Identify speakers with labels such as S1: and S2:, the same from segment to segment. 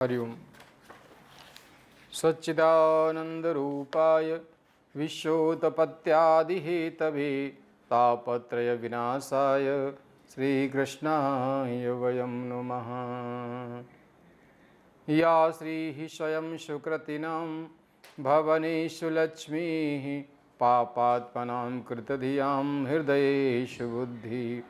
S1: हरिओम। सच्चिदानंदरूपाय विश्वोत्पत्त्यादिहेतवे तापत्रय विनाशाय श्रीकृष्णाय वयं नमः। या श्रीः स्वयं सुकृतिनां भवनेषु लक्ष्मीः पापात्मनां कृतधियां हृदयेषु बुद्धि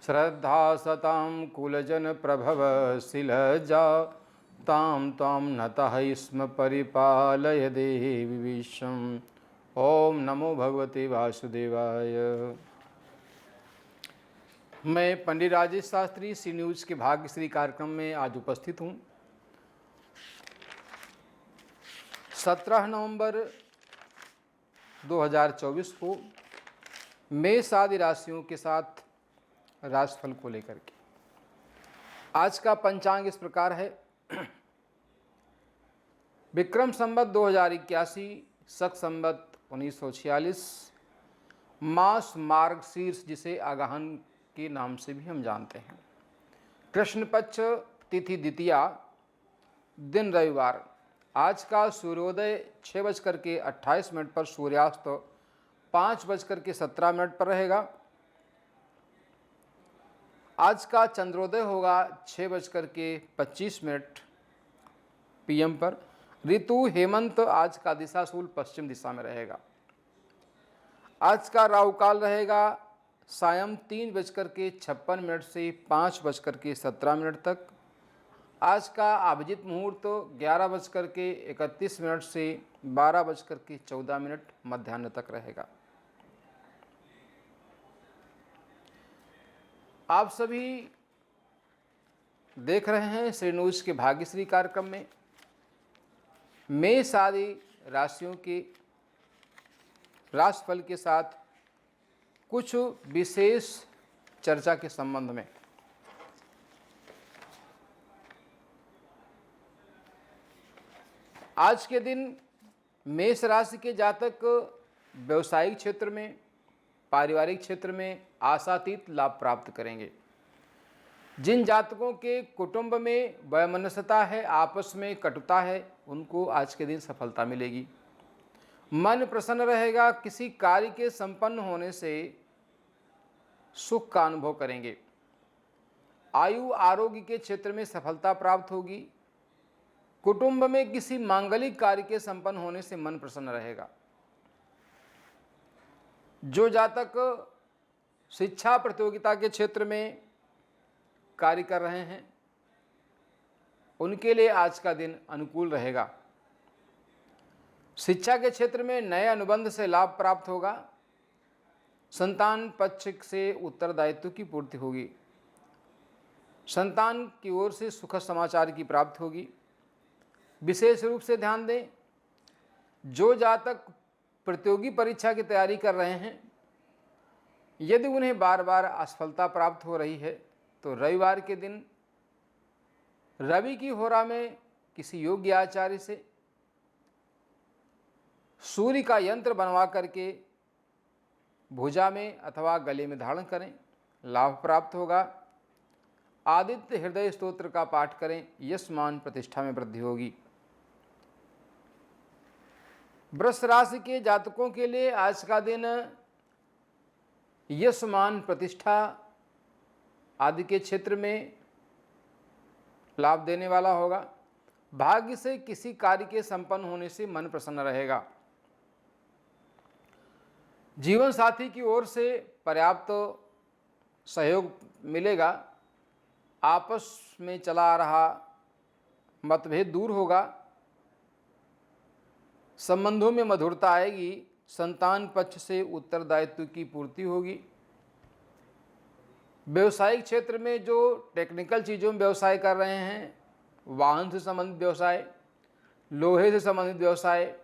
S1: श्रद्धा सतां कुलजनप्रभवशिलजा तां त्वां नतः स्म परिपालय देवी विश्वम्। ओम नमो भगवते वासुदेवाय। मैं पंडित राजेश शास्त्री सी न्यूज़ के भाग्यश्री कार्यक्रम में आज उपस्थित हूँ। 17 नवंबर 2024 को मेष आदि राशियों के साथ राशिफल को लेकर के आज का पंचांग इस प्रकार है। विक्रम संवत 2081, शक संवत 1946, मास मार्गशीर्ष जिसे आगहन के नाम से भी हम जानते हैं। कृष्ण पक्ष तिथि द्वितीया, दिन रविवार। आज का सूर्योदय 6:28 पर, सूर्यास्त 5:17 पर रहेगा। आज का चंद्रोदय होगा 6:25 PM पर। ऋतु हेमंत। आज का दिशाशूल पश्चिम दिशा में रहेगा। आज का राहु काल रहेगा सायं 3:56 से 5:17 तक। आज का अभिजित मुहूर्त 11:31 से 12:14 मध्याह्न तक रहेगा। आप सभी देख रहे हैं श्री न्यूज़ के भाग्यश्री कार्यक्रम में मेष आदि राशियों के राशिफल के साथ कुछ विशेष चर्चा के संबंध में। आज के दिन मेष राशि के जातक व्यवसायिक क्षेत्र में, पारिवारिक क्षेत्र में आशातीत लाभ प्राप्त करेंगे। जिन जातकों के कुटुंब में वैमनस्यता है, आपस में कटुता है, उनको आज के दिन सफलता मिलेगी। मन प्रसन्न रहेगा। किसी कार्य के संपन्न होने से सुख का अनुभव करेंगे। आयु आरोग्य के क्षेत्र में सफलता प्राप्त होगी। कुटुंब में किसी मांगलिक कार्य के संपन्न होने से मन प्रसन्न रहेगा। जो जातक शिक्षा प्रतियोगिता के क्षेत्र में कार्य कर रहे हैं, उनके लिए आज का दिन अनुकूल रहेगा। शिक्षा के क्षेत्र में नए अनुबंध से लाभ प्राप्त होगा। संतान पक्ष से उत्तरदायित्व की पूर्ति होगी। संतान की ओर से सुखद समाचार की प्राप्ति होगी। विशेष रूप से ध्यान दें, जो जातक प्रतियोगी परीक्षा की तैयारी कर रहे हैं, यदि उन्हें बार बार असफलता प्राप्त हो रही है तो रविवार के दिन रवि की होरा में किसी योग्य आचार्य से सूर्य का यंत्र बनवा करके भुजा में अथवा गले में धारण करें, लाभ प्राप्त होगा। आदित्य हृदय स्तोत्र का पाठ करें, यश मान प्रतिष्ठा में वृद्धि होगी। वृष राशि के जातकों के लिए आज का दिन यश मान प्रतिष्ठा आदि के क्षेत्र में लाभ देने वाला होगा। भाग्य से किसी कार्य के संपन्न होने से मन प्रसन्न रहेगा। जीवन साथी की ओर से पर्याप्त सहयोग मिलेगा। आपस में चला आ रहा मतभेद दूर होगा। संबंधों में मधुरता आएगी। संतान पक्ष से उत्तरदायित्व की पूर्ति होगी। व्यवसायिक क्षेत्र में जो टेक्निकल चीज़ों में व्यवसाय कर रहे हैं, वाहन से संबंधित व्यवसाय, लोहे से संबंधित व्यवसाय,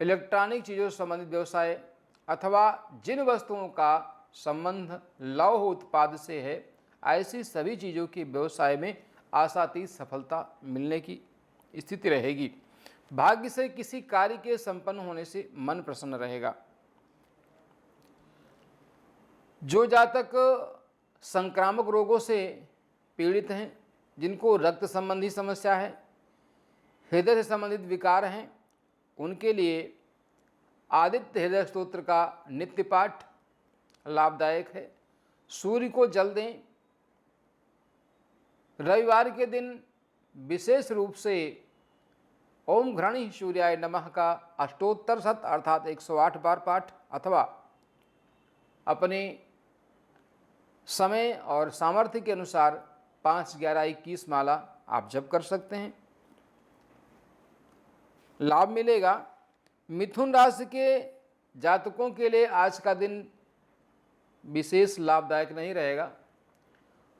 S1: इलेक्ट्रॉनिक चीज़ों से संबंधित व्यवसाय, अथवा जिन वस्तुओं का संबंध लौह उत्पाद से है, ऐसी सभी चीज़ों के व्यवसाय में आशातीत सफलता मिलने की स्थिति रहेगी। भाग्य से किसी कार्य के संपन्न होने से मन प्रसन्न रहेगा। जो जातक संक्रामक रोगों से पीड़ित हैं, जिनको रक्त संबंधी समस्या है, हृदय से संबंधित विकार हैं उनके लिए आदित्य हृदय स्तोत्र का नित्य पाठ लाभदायक है। सूर्य को जल दें। रविवार के दिन विशेष रूप से ओम घृणी सूर्याय नमः का अष्टोत्तर शत अर्थात 108 बार पाठ अथवा अपने समय और सामर्थ्य के अनुसार 5, 11, 21 माला आप जप कर सकते हैं, लाभ मिलेगा। मिथुन राशि के जातकों के लिए आज का दिन विशेष लाभदायक नहीं रहेगा।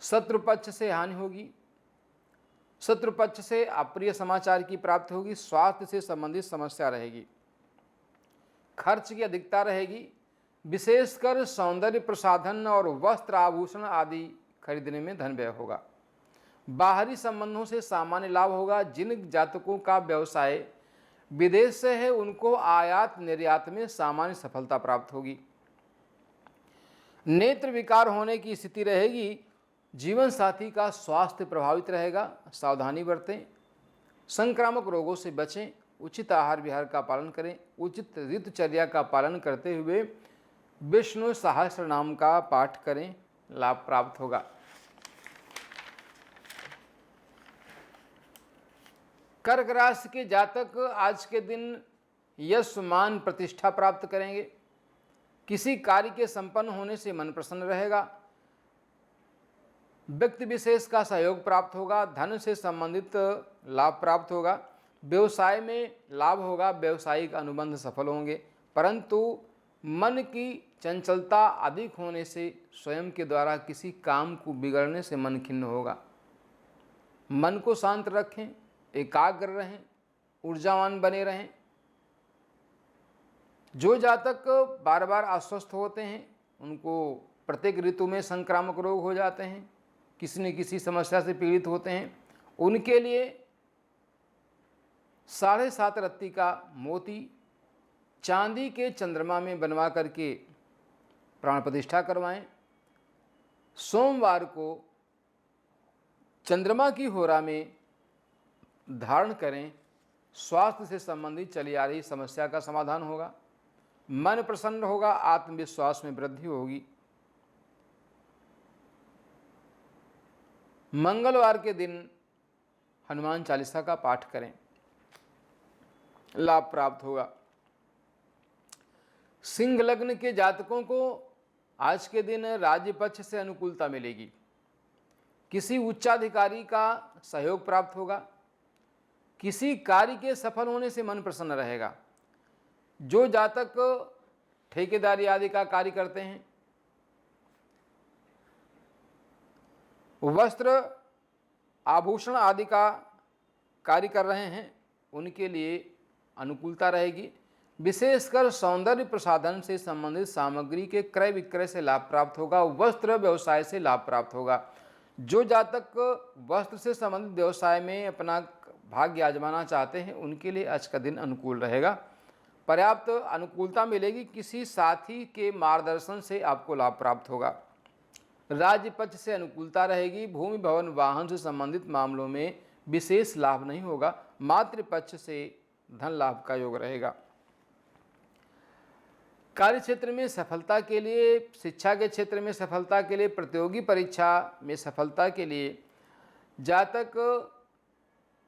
S1: शत्रु पक्ष से हानि होगी, शत्रु पक्ष से अप्रिय समाचार की प्राप्ति होगी, स्वास्थ्य से संबंधित समस्या रहेगी, खर्च की अधिकता रहेगी, विशेषकर सौंदर्य प्रसाधन और वस्त्र आभूषण आदि खरीदने में धन व्यय होगा। बाहरी संबंधों से सामान्य लाभ होगा। जिन जातकों का व्यवसाय विदेश से है उनको आयात निर्यात में सामान्य सफलता प्राप्त होगी। नेत्र विकार होने की स्थिति रहेगी। जीवन साथी का स्वास्थ्य प्रभावित रहेगा, सावधानी बरतें। संक्रामक रोगों से बचें, उचित आहार विहार का पालन करें, उचित ऋतुचर्या का पालन करते हुए विष्णु सहस्त्र नाम का पाठ करें, लाभ प्राप्त होगा। कर्क राशि के जातक आज के दिन यश मान प्रतिष्ठा प्राप्त करेंगे। किसी कार्य के संपन्न होने से मन प्रसन्न रहेगा। व्यक्ति विशेष का सहयोग प्राप्त होगा। धन से संबंधित लाभ प्राप्त होगा। व्यवसाय में लाभ होगा, व्यवसायिक अनुबंध सफल होंगे, परंतु मन की चंचलता अधिक होने से स्वयं के द्वारा किसी काम को बिगड़ने से मन खिन्न होगा। मन को शांत रखें, एकाग्र रहें, ऊर्जावान बने रहें। जो जातक बार बार अस्वस्थ होते हैं उनको प्रत्येक ऋतु में संक्रामक रोग हो जाते हैं, किसी न किसी समस्या से पीड़ित होते हैं, उनके लिए 7.5 रत्ती का मोती चांदी के चंद्रमा में बनवा करके प्राण प्रतिष्ठा करवाएं। सोमवार को चंद्रमा की होरा में धारण करें। स्वास्थ्य से संबंधित चली आ रही समस्या का समाधान होगा, मन प्रसन्न होगा, आत्मविश्वास में वृद्धि होगी। मंगलवार के दिन हनुमान चालीसा का पाठ करें, लाभ प्राप्त होगा। सिंह लग्न के जातकों को आज के दिन राज्य पक्ष से अनुकूलता मिलेगी। किसी उच्चाधिकारी का सहयोग प्राप्त होगा। किसी कार्य के सफल होने से मन प्रसन्न रहेगा। जो जातक ठेकेदारी आदि का कार्य करते हैं, वस्त्र आभूषण आदि का कार्य कर रहे हैं, उनके लिए अनुकूलता रहेगी। विशेषकर सौंदर्य प्रसाधन से संबंधित सामग्री के क्रय विक्रय से लाभ प्राप्त होगा। वस्त्र व्यवसाय से लाभ प्राप्त होगा। जो जातक वस्त्र से संबंधित व्यवसाय में अपना भाग्य आजमाना चाहते हैं उनके लिए आज का दिन अनुकूल रहेगा। पर्याप्त अनुकूलता मिलेगी। किसी साथी के मार्गदर्शन से आपको लाभ प्राप्त होगा। राज्य पक्ष से अनुकूलता रहेगी। भूमि भवन वाहन से संबंधित मामलों में विशेष लाभ नहीं होगा। मातृ पक्ष से धन लाभ का योग रहेगा। कार्य क्षेत्र में सफलता के लिए, शिक्षा के क्षेत्र में सफलता के लिए, प्रतियोगी परीक्षा में सफलता के लिए जातक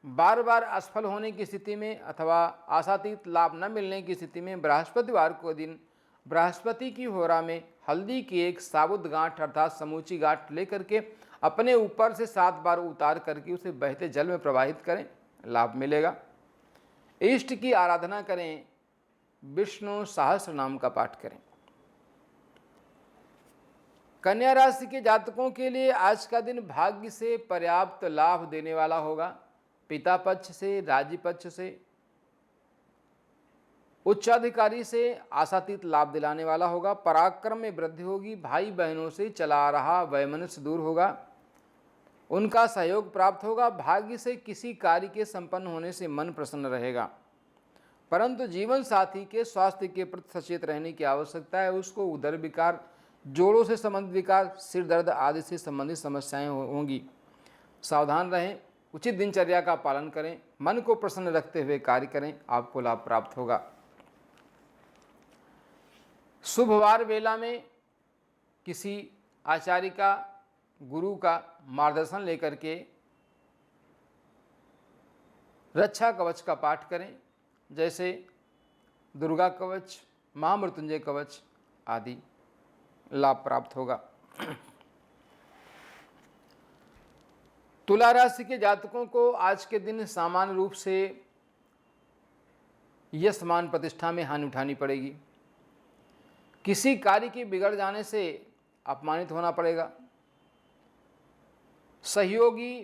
S1: बार बार असफल होने की स्थिति में अथवा आशातीत लाभ न मिलने की स्थिति में बृहस्पतिवार को दिन बृहस्पति की होरा में हल्दी की एक साबुत गांठ अर्थात समूची गांठ लेकर के अपने ऊपर से 7 बार उतार करके उसे बहते जल में प्रवाहित करें, लाभ मिलेगा। इष्ट की आराधना करें, विष्णु सहस्त्र नाम का पाठ करें। कन्या राशि के जातकों के लिए आज का दिन भाग्य से पर्याप्त लाभ देने वाला होगा। पिता पक्ष से, राज्य पक्ष से, उच्चाधिकारी से आशातीत लाभ दिलाने वाला होगा। पराक्रम में वृद्धि होगी। भाई बहनों से चला आ रहा वैमनस्य दूर होगा, उनका सहयोग प्राप्त होगा। भाग्य से किसी कार्य के संपन्न होने से मन प्रसन्न रहेगा, परंतु जीवन साथी के स्वास्थ्य के प्रति सचेत रहने की आवश्यकता है। उसको उदर विकार, जोड़ों से संबंधित विकार, सिर दर्द आदि से संबंधित समस्याएं होंगी, सावधान रहें। उचित दिनचर्या का पालन करें, मन को प्रसन्न रखते हुए कार्य करें, आपको लाभ प्राप्त होगा। शुभवार वेला में किसी आचार्य का, गुरु का मार्गदर्शन लेकर के रक्षा कवच का पाठ करें, जैसे दुर्गा कवच, महामृत्युंजय कवच आदि, लाभ प्राप्त होगा। तुला राशि के जातकों को आज के दिन सामान्य रूप से यश मान प्रतिष्ठा में हानि उठानी पड़ेगी। किसी कार्य के बिगड़ जाने से अपमानित होना पड़ेगा। सहयोगी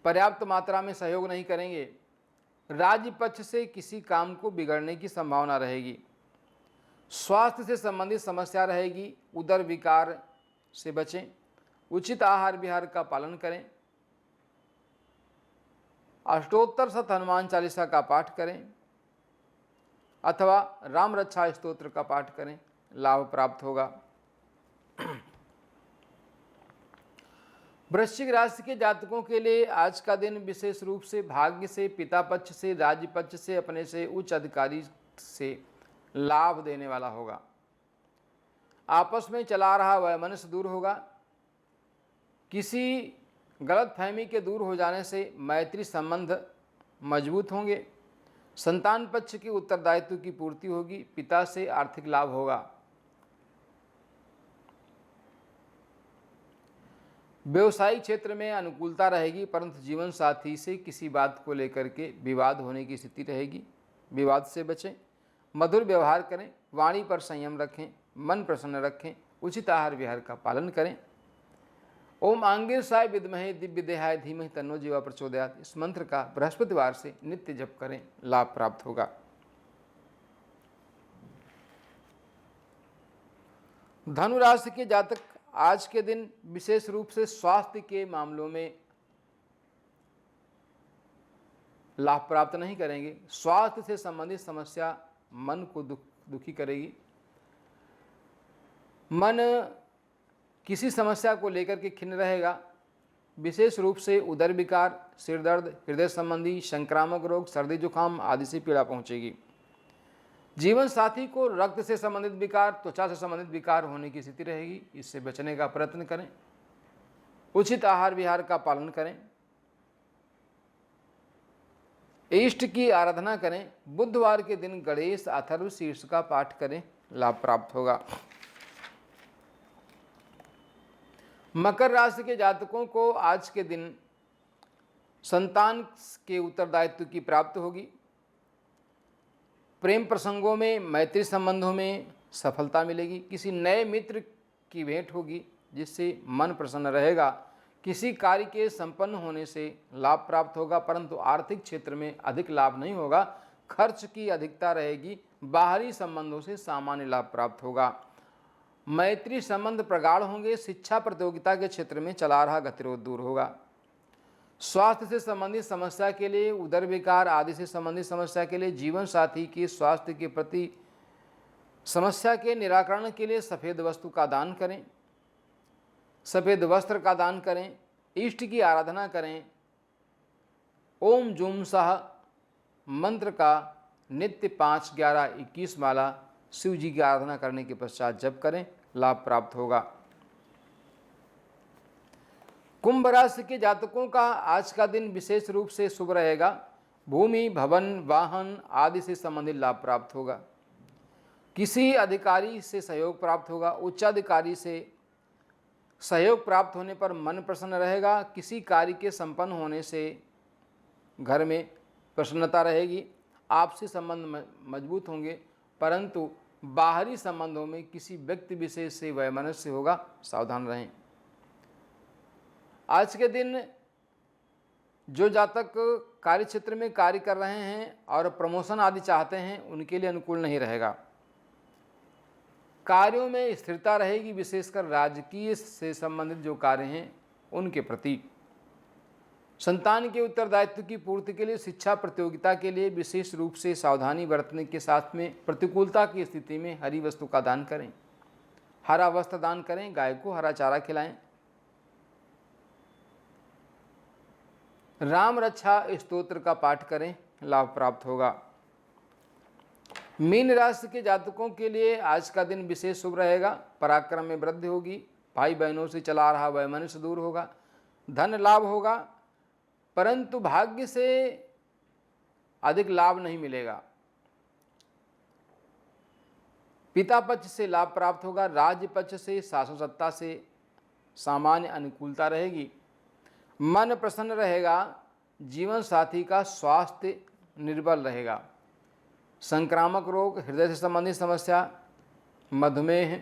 S1: पर्याप्त मात्रा में सहयोग नहीं करेंगे। राज्य पक्ष से किसी काम को बिगड़ने की संभावना रहेगी। स्वास्थ्य से संबंधित समस्या रहेगी। उदर विकार से बचें। उचित आहार विहार का पालन करें। अष्टोत्तर शत हनुमान चालीसा का पाठ करें अथवा राम रक्षा स्तोत्र का पाठ करें, लाभ प्राप्त होगा। वृश्चिक राशि के जातकों के लिए आज का दिन विशेष रूप से भाग्य से, पिता पक्ष से, राज्य पक्ष से, अपने से उच्च अधिकारी से लाभ देने वाला होगा। आपस में चला रहा वैमनस्य दूर होगा। किसी गलत फहमी के दूर हो जाने से मैत्री संबंध मजबूत होंगे। संतान पक्ष के उत्तरदायित्व की पूर्ति होगी। पिता से आर्थिक लाभ होगा। व्यवसायिक क्षेत्र में अनुकूलता रहेगी, परंतु जीवन साथी से किसी बात को लेकर के विवाद होने की स्थिति रहेगी। विवाद से बचें। मधुर व्यवहार करें। वाणी पर संयम रखें। मन प्रसन्न रखें। उचित आहार विहार का पालन करें। ओम आंगिरसाय विद्महे दिव्य देहाय धीमहि तन्नो जीवा प्रचोदयात्, इस मंत्र का बृहस्पतिवार से नित्य जप करें, लाभ प्राप्त होगा। धनु राशि के जातक आज के दिन विशेष रूप से स्वास्थ्य के मामलों में लाभ प्राप्त नहीं करेंगे। स्वास्थ्य से संबंधित समस्या मन को दुखी करेगी। मन किसी समस्या को लेकर के खिन्न रहेगा। विशेष रूप से उदर विकार, सिर दर्द, हृदय संबंधी संक्रामक रोग, सर्दी जुकाम आदि से पीड़ा पहुंचेगी। जीवन साथी को रक्त से संबंधित विकार, त्वचा से संबंधित विकार होने की स्थिति रहेगी। इससे बचने का प्रयत्न करें। उचित आहार विहार का पालन करें। इष्ट की आराधना करें। बुधवार के दिन गणेश अथर्व शीर्ष का पाठ करें, लाभ प्राप्त होगा। मकर राशि के जातकों को आज के दिन संतान के उत्तरदायित्व की प्राप्ति होगी। प्रेम प्रसंगों में, मैत्री संबंधों में सफलता मिलेगी। किसी नए मित्र की भेंट होगी जिससे मन प्रसन्न रहेगा। किसी कार्य के संपन्न होने से लाभ प्राप्त होगा, परंतु आर्थिक क्षेत्र में अधिक लाभ नहीं होगा। खर्च की अधिकता रहेगी। बाहरी संबंधों से सामान्य लाभ प्राप्त होगा। मैत्री संबंध प्रगाढ़ होंगे। शिक्षा प्रतियोगिता के क्षेत्र में चला रहा गतिरोध दूर होगा। स्वास्थ्य से संबंधित समस्या के लिए, उदर विकार आदि से संबंधित समस्या के लिए, जीवन साथी के स्वास्थ्य के प्रति समस्या के निराकरण के लिए सफ़ेद वस्तु का दान करें। सफ़ेद वस्त्र का दान करें। इष्ट की आराधना करें। ओम जूम सह मंत्र का नित्य 5, 11, 21 माला शिव जी की आराधना करने के पश्चात जप करें, लाभ प्राप्त होगा। कुंभ राशि के जातकों का आज का दिन विशेष रूप से शुभ रहेगा। भूमि, भवन, वाहन आदि से संबंधित लाभ प्राप्त होगा। किसी अधिकारी से सहयोग प्राप्त होगा। उच्चाधिकारी से सहयोग प्राप्त होने पर मन प्रसन्न रहेगा। किसी कार्य के संपन्न होने से घर में प्रसन्नता रहेगी। आपसी संबंध मजबूत होंगे, परंतु बाहरी संबंधों में किसी व्यक्ति विशेष से वैमनस्य होगा, सावधान रहें। आज के दिन जो जातक कार्य क्षेत्र में कार्य कर रहे हैं और प्रमोशन आदि चाहते हैं, उनके लिए अनुकूल नहीं रहेगा। कार्यों में स्थिरता रहेगी, विशेषकर राजकीय से संबंधित जो कार्य हैं उनके प्रति। संतान के उत्तरदायित्व की पूर्ति के लिए, शिक्षा प्रतियोगिता के लिए विशेष रूप से सावधानी बरतने के साथ में प्रतिकूलता की स्थिति में हरी वस्तु का दान करें। हरा वस्त्र दान करें। गाय को हरा चारा खिलाएं। राम रक्षा स्तोत्र का पाठ करें, लाभ प्राप्त होगा। मीन राशि के जातकों के लिए आज का दिन विशेष शुभ रहेगा। पराक्रम में वृद्धि होगी, भाई बहनों से चला रहा वैमनस्य दूर होगा, धन लाभ होगा, परंतु भाग्य से अधिक लाभ नहीं मिलेगा। पिता पक्ष से लाभ प्राप्त होगा, राज्य पक्ष से, शासन सत्ता से सामान्य अनुकूलता रहेगी। मन प्रसन्न रहेगा, जीवन साथी का स्वास्थ्य निर्बल रहेगा। संक्रामक रोग, हृदय से संबंधित समस्या, मधुमेह,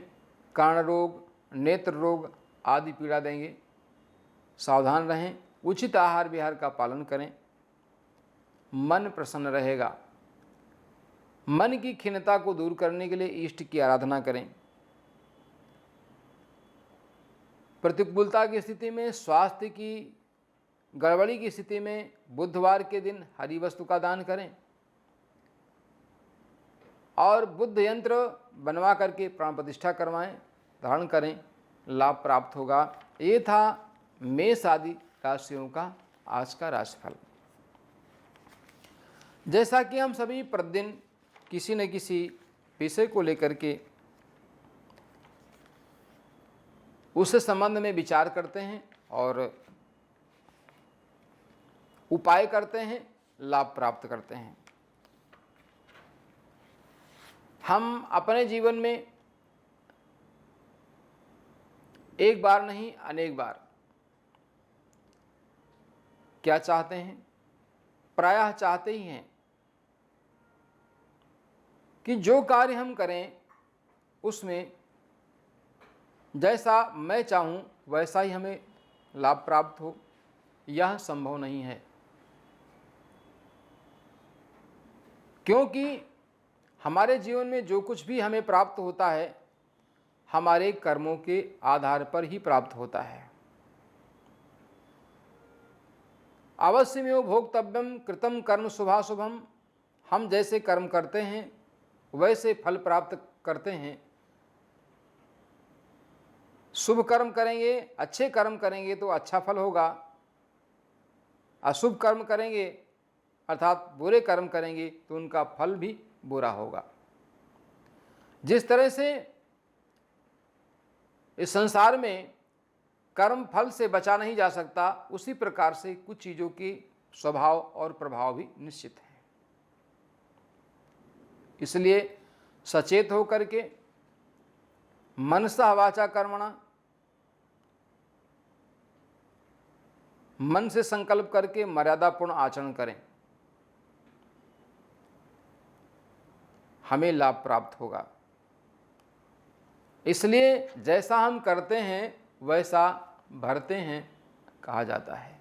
S1: कर्ण रोग, नेत्र रोग आदि पीड़ा देंगे। सावधान रहें, उचित आहार विहार का पालन करें। मन प्रसन्न रहेगा। मन की खिन्नता को दूर करने के लिए इष्ट की आराधना करें। प्रतिकूलता की स्थिति में, स्वास्थ्य की गड़बड़ी की स्थिति में बुधवार के दिन हरी वस्तु का दान करें और बुद्ध यंत्र बनवा करके प्राण प्रतिष्ठा करवाएं, धारण करें, लाभ प्राप्त होगा। ये था मेष आदि राशियों का आज का राशिफल। जैसा कि हम सभी प्रतिदिन किसी न किसी विषय को लेकर के उस संबंध में विचार करते हैं और उपाय करते हैं, लाभ प्राप्त करते हैं। हम अपने जीवन में एक बार नहीं अनेक बार क्या चाहते हैं, प्रायः चाहते ही हैं कि जो कार्य हम करें उसमें जैसा मैं चाहूं वैसा ही हमें लाभ प्राप्त हो। यह संभव नहीं है, क्योंकि हमारे जीवन में जो कुछ भी हमें प्राप्त होता है हमारे कर्मों के आधार पर ही प्राप्त होता है। अवश्यमेव भोक्तव्यम कृतं कर्म शुभाशुभम। हम जैसे कर्म करते हैं वैसे फल प्राप्त करते हैं। शुभ कर्म करेंगे, अच्छे कर्म करेंगे तो अच्छा फल होगा। अशुभ कर्म करेंगे अर्थात बुरे कर्म करेंगे तो उनका फल भी बुरा होगा। जिस तरह से इस संसार में कर्म फल से बचा नहीं जा सकता, उसी प्रकार से कुछ चीज़ों के स्वभाव और प्रभाव भी निश्चित है। इसलिए सचेत होकर के मनसा वाचा कर्मणा, मन से संकल्प करके मर्यादापूर्ण आचरण करें, हमें लाभ प्राप्त होगा। इसलिए जैसा हम करते हैं वैसा भरते हैं कहा जाता है।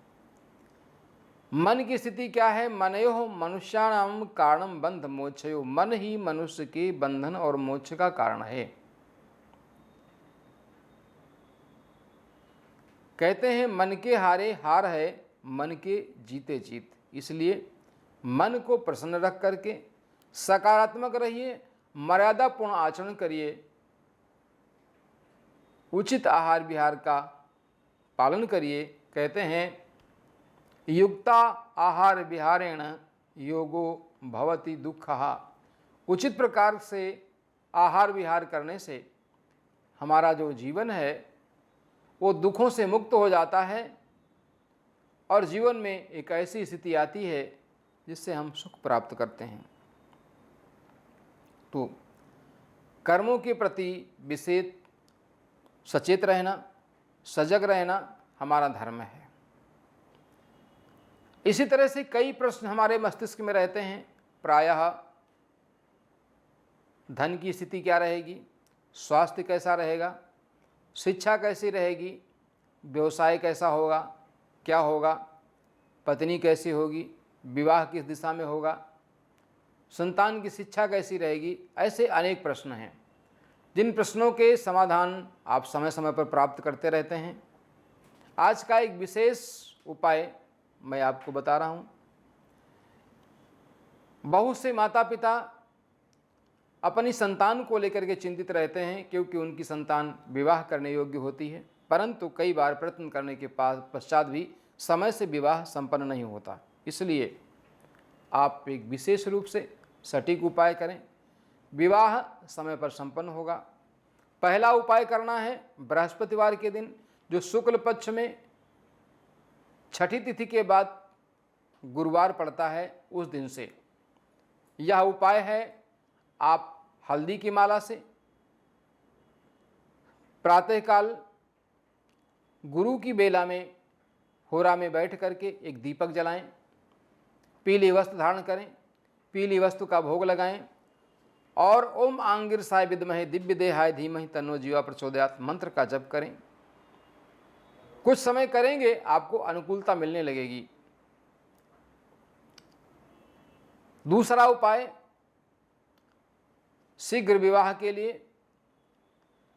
S1: मन की स्थिति क्या है? मनयो मनुष्याणाम कारणम बंध मोक्षयो। मन ही मनुष्य के बंधन और मोक्ष का कारण है। कहते हैं मन के हारे हार है, मन के जीते जीत। इसलिए मन को प्रसन्न रख करके सकारात्मक रहिए, मर्यादापूर्ण आचरण करिए, उचित आहार विहार का पालन करिए। कहते हैं युक्ता आहार विहारेण योगो भवति दुःखः। उचित प्रकार से आहार विहार करने से हमारा जो जीवन है वो दुखों से मुक्त हो जाता है और जीवन में एक ऐसी स्थिति आती है जिससे हम सुख प्राप्त करते हैं। तो कर्मों के प्रति विशेष सचेत रहना, सजग रहना हमारा धर्म है। इसी तरह से कई प्रश्न हमारे मस्तिष्क में रहते हैं। प्रायः धन की स्थिति क्या रहेगी, स्वास्थ्य कैसा रहेगा, शिक्षा कैसी रहेगी, व्यवसाय कैसा होगा, क्या होगा, पत्नी कैसी होगी, विवाह किस दिशा में होगा, संतान की शिक्षा कैसी रहेगी। ऐसे अनेक प्रश्न हैं जिन प्रश्नों के समाधान आप समय समय पर प्राप्त करते रहते हैं। आज का एक विशेष उपाय मैं आपको बता रहा हूँ। बहुत से माता पिता अपनी संतान को लेकर के चिंतित रहते हैं क्योंकि उनकी संतान विवाह करने योग्य होती है, परंतु कई बार प्रयत्न करने के पश्चात भी समय से विवाह संपन्न नहीं होता। इसलिए आप एक विशेष रूप से सटीक उपाय करें, विवाह समय पर संपन्न होगा। पहला उपाय करना है बृहस्पतिवार के दिन, जो शुक्ल पक्ष में छठी तिथि के बाद गुरुवार पड़ता है, उस दिन से। यह उपाय है आप हल्दी की माला से प्रातःकाल गुरु की बेला में होरा में बैठ करके एक दीपक जलाएं, पीली वस्त्र धारण करें, पीली वस्तु का भोग लगाएं और ओम आंगिरसाय विद्महे दिव्य देहाय धीमहि तन्नो जीवा प्रचोदयात् मंत्र का जप करें। कुछ समय करेंगे, आपको अनुकूलता मिलने लगेगी। दूसरा उपाय, शीघ्र विवाह के लिए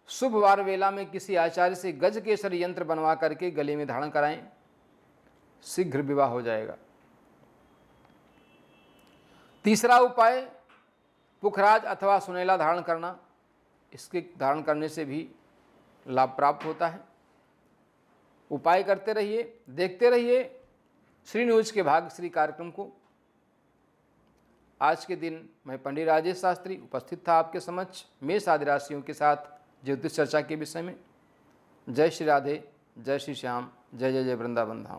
S1: शुभ वार वेला में किसी आचार्य से गजकेसर यंत्र बनवा करके गले में धारण कराएं, शीघ्र विवाह हो जाएगा। तीसरा उपाय, पुखराज अथवा सुनैला धारण करना, इसके धारण करने से भी लाभ प्राप्त होता है। उपाय करते रहिए, देखते रहिए श्री न्यूज के भाग्यश्री कार्यक्रम को। आज के दिन मैं पंडित राजेश शास्त्री उपस्थित था आपके समक्ष मेष आदि राशियों के साथ ज्योतिष चर्चा के विषय में। जय श्री राधे, जय श्री श्याम, जय जय जय वृंदावन धाम।